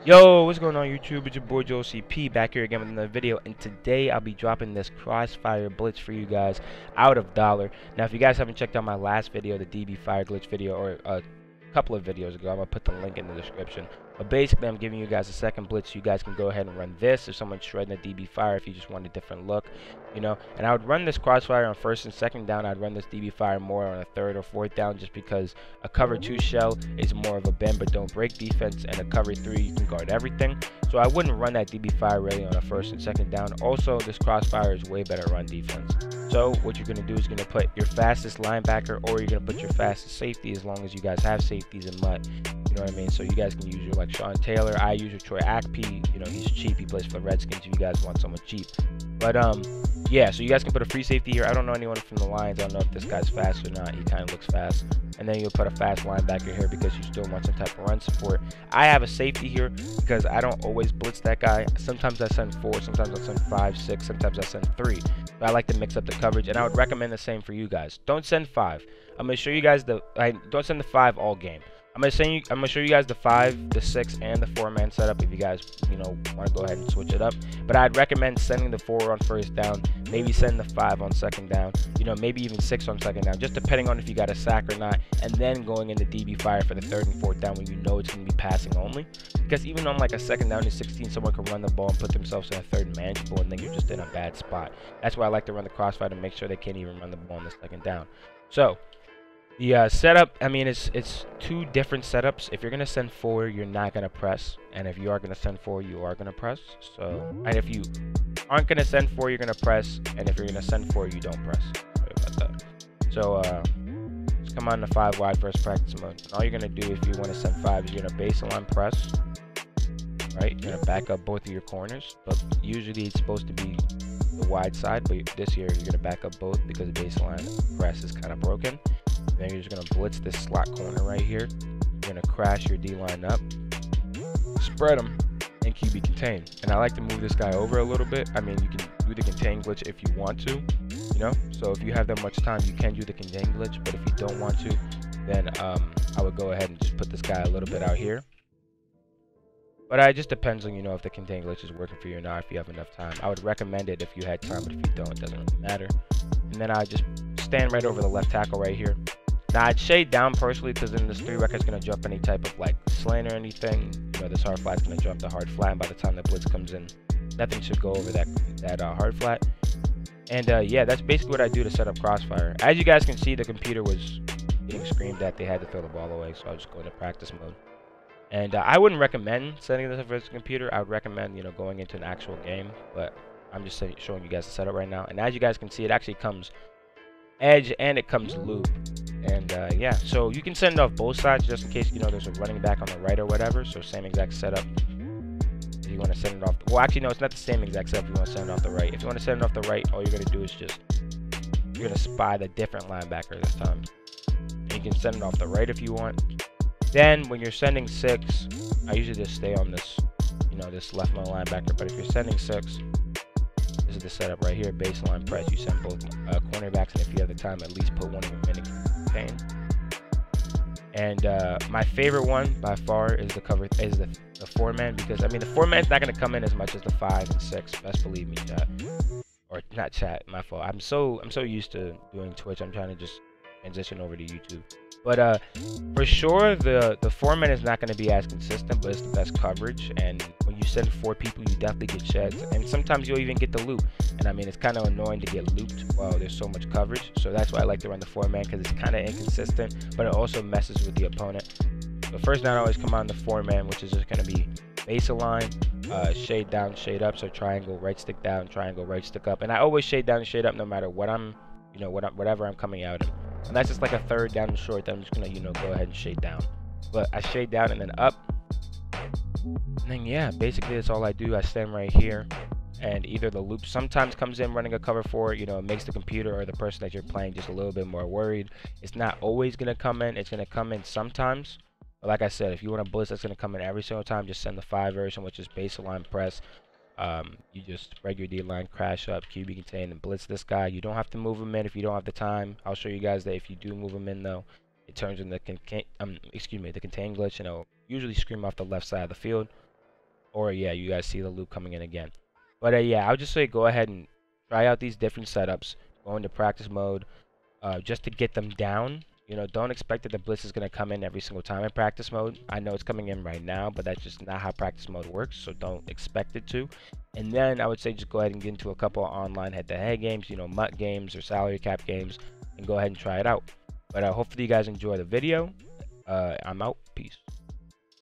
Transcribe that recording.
Yo, what's going on YouTube? It's your boy Joel CP back here again with another video, and today I'll be dropping this Crossfire Blitz for you guys out of dollar. Now, if you guys haven't checked out my last video, the DB Fire Glitch video, or a couple of videos ago, I'm going to put the link in the description. But basically, I'm giving you guys a second blitz so you guys can go ahead and run this if someone's shredding a DB Fire, if you just want a different look, you know. And I would run this Crossfire on first and second down. I'd run this DB Fire more on a third or fourth down just because a cover 2 shell is more of a bend but don't break defense, and a cover 3 you can guard everything. So I wouldn't run that DB Fire really on a first and second down. Also, this Crossfire is way better run defense. So what you're going to do is going to put your fastest linebacker, or you're going to put your fastest safety, as long as you guys have safeties in MUT. You know what I mean? So you guys can use your like Sean Taylor. I use your Troy Akpe. You know, he's cheap. He plays for the Redskins if you guys want someone cheap. But yeah, so you guys can put a free safety here. I don't know anyone from the Lions. I don't know if this guy's fast or not. He kind of looks fast. And then you'll put a fast linebacker here because you still want some type of run support. I have a safety here because I don't always blitz that guy. Sometimes I send 4, sometimes I send 5, 6, sometimes I send 3. But I like to mix up the coverage, and I would recommend the same for you guys. Don't send 5. I'm gonna show you guys don't send the 5 all game. I'm gonna show you guys the 5, the 6, and the 4-man setup if you guys, you know, want to go ahead and switch it up. But I'd recommend sending the 4 on first down, maybe send the 5 on second down, you know, maybe even 6 on second down, just depending on if you got a sack or not, and then going into DB Fire for the third and fourth down when you know it's gonna be passing only. Because even on like a second down and 16, someone can run the ball and put themselves in a third and manageable, and then you're just in a bad spot. That's why I like to run the Crossfire, to make sure they can't even run the ball on the second down. So the setup, I mean, it's 2 different setups. If you're gonna send 4, you're not gonna press, and if you are gonna send 4, you are gonna press. So, and if you aren't gonna send 4, you're gonna press, and if you're gonna send 4, you don't press. Sorry about that. So just come on the 5 wide first practice mode. And all you're gonna do if you want to send 5 is you're gonna baseline press. Right, you're gonna back up both of your corners, but usually it's supposed to be the wide side, but this year you're gonna back up both because the baseline press is kind of broken. Then you're just gonna blitz this slot corner right here. You're gonna crash your D-line up, spread them, and QB contain. And I like to move this guy over a little bit. I mean, you can do the contain glitch if you want to, you know. So if you have that much time, you can do the contain glitch. But if you don't want to, then I would go ahead and just put this guy a little bit out here. But it just depends on, you know, if the contain glitch is working for you or not, if you have enough time. I would recommend it if you had time, but if you don't, it doesn't really matter. And then I just stand right over the left tackle right here. Now I'd shade down personally, because then this 3 record's gonna jump any type of like slant or anything. You know, this hard flat's gonna jump the hard flat, and by the time the blitz comes in, nothing should go over that hard flat. And yeah, that's basically what I do to set up Crossfire. As you guys can see, the computer was getting screamed at. They had to throw the ball away, so I'll just go into practice mode. And I wouldn't recommend setting this up as a computer. I would recommend, you know, going into an actual game. But I'm just showing you guys the setup right now. And as you guys can see, it actually comes edge and it comes loop. And yeah, so you can send it off both sides just in case, you know, there's a running back on the right or whatever. So same exact setup. If you want to send it off, well, actually no, it's not the same exact setup. If you want to send it off the right, if you want to send it off the right, all you're gonna do is you're gonna spy the different linebacker this time. And you can send it off the right if you want. Then when you're sending 6, I usually just stay on this, you know, this left middle linebacker. But if you're sending 6, this is the setup right here. Baseline press. You send both cornerbacks, and if you have the time, at least put one of them in contain. And my favorite one by far is the 4-man, because I mean the 4-man's not gonna come in as much as the 5 and 6. Best believe me, chat. Or not chat. My fault. I'm so used to doing Twitch. I'm trying to just transition over to YouTube. But for sure, the 4-man is not going to be as consistent, but it's the best coverage. And when you send 4 people, you definitely get sheds, and sometimes you'll even get the loop. And I mean, it's kind of annoying to get looped while there's so much coverage. So that's why I like to run the 4-man, because it's kind of inconsistent, but it also messes with the opponent. The first down, I always come on the 4-man, which is just going to be baseline, shade down, shade up. So triangle, right stick down, triangle, right stick up. And I always shade down and shade up no matter what I'm, you know, whatever I'm coming out in. And that's just like a third down and short that I'm just gonna, you know, go ahead and shade down. But I shade down and then up. And then yeah, basically that's all I do. I stand right here, and either the loop sometimes comes in running a cover 4, you know, it makes the computer or the person that you're playing just a little bit more worried. It's not always gonna come in. It's gonna come in sometimes. But like I said, if you want a blitz that's gonna come in every single time, just send the 5 version, which is baseline press. You just spread your D-line, crash up, QB contain, and blitz this guy. You don't have to move him in if you don't have the time. I'll show you guys that if you do move him in, though, it turns into the contain glitch, and it'll usually scream off the left side of the field. Or yeah, you guys see the loop coming in again. But yeah, I would just say go ahead and try out these different setups. Go into practice mode just to get them down. You know, don't expect that the blitz is going to come in every single time in practice mode. I know it's coming in right now, but that's just not how practice mode works, so don't expect it to. And then I would say just go ahead and get into a couple of online head-to-head games, you know, MUT games or salary cap games, and go ahead and try it out. But hopefully you guys enjoy the video. I'm out. Peace.